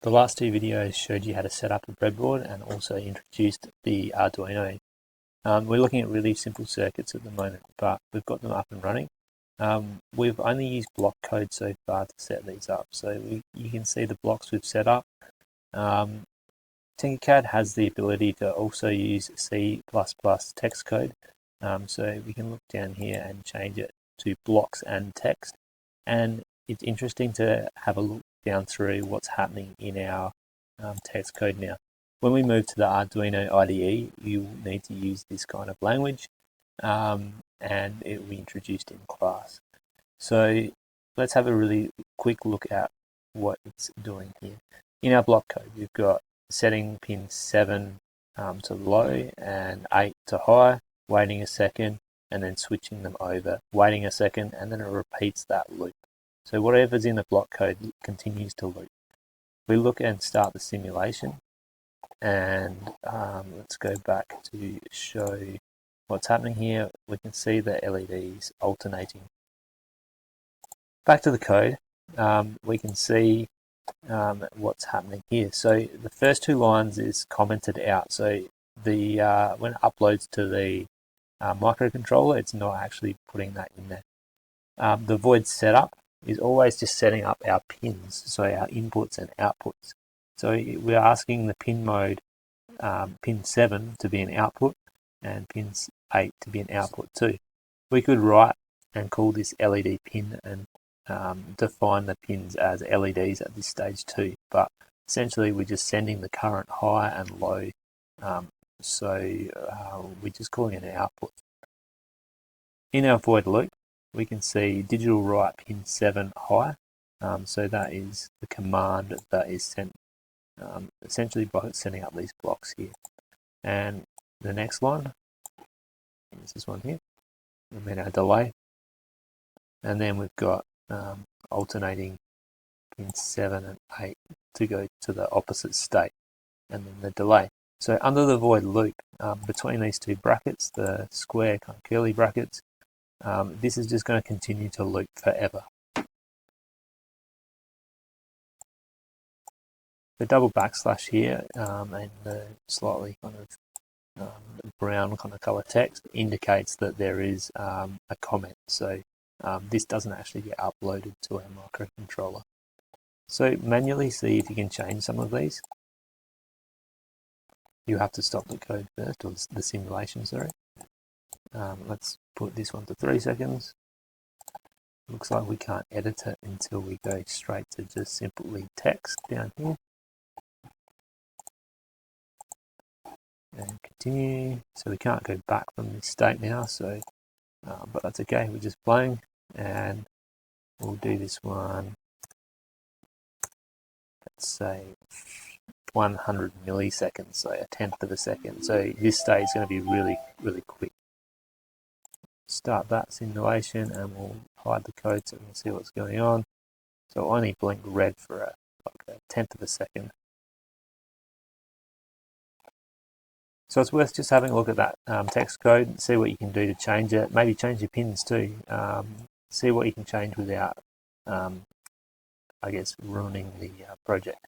The last two videos showed you how to set up a breadboard and also introduced the Arduino. We're looking at really simple circuits at the moment, but we've got them up and running. We've only used block code so far to set these up, so you can see the blocks we've set up. CAD has the ability to also use C++ text code, so we can look down here and change it to blocks and text, and it's interesting to have a look down through what's happening in our text code now. When we move to the Arduino IDE, you need to use this kind of language, and it will be introduced in class. So let's have a really quick look at what it's doing here. In our block code, we've got setting pin 7 to low and 8 to high, waiting a second, and then switching them over, waiting a second, and then it repeats that loop. So whatever's in the block code continues to loop. We look and start the simulation, and let's go back to show what's happening here. We can see the LEDs alternating. Back to the code, we can see what's happening here. So the first two lines is commented out. So the when it uploads to the microcontroller, it's not actually putting that in there. The void setup is always just setting up our pins, so our inputs and outputs. So we're asking the pin mode, pin 7 to be an output and pin 8 to be an output too. We could write and call this LED pin and define the pins as LEDs at this stage too, but essentially we're just sending the current high and low, so we're just calling it an output. In our void loop, we can see digital write pin 7 high, so that is the command that is sent essentially by setting up these blocks here. And the next line is this one here, and then our delay, and then we've got alternating pin 7 and 8 to go to the opposite state, and then the delay. So under the void loop, between these two brackets, the square kind of curly brackets, this is just going to continue to loop forever. The double backslash here and the slightly kind of brown kind of color text indicates that there is a comment. So this doesn't actually get uploaded to our microcontroller. So manually see if you can change some of these. You have to stop the code first, or the simulation, sorry. Let's put this one to 3 seconds. Looks like we can't edit it until we go straight to just simply text down here. And continue. So we can't go back from this state now, so but that's okay, we're just playing, and we'll do this one, let's say 100 milliseconds, so a tenth of a second. So this stage is going to be really, really quick. Start that simulation and we'll hide the code so we can see what's going on. So I'll only blink red for like a tenth of a second. So it's worth just having a look at that text code and see what you can do to change it. Maybe change your pins too. See what you can change without, I guess, ruining the project.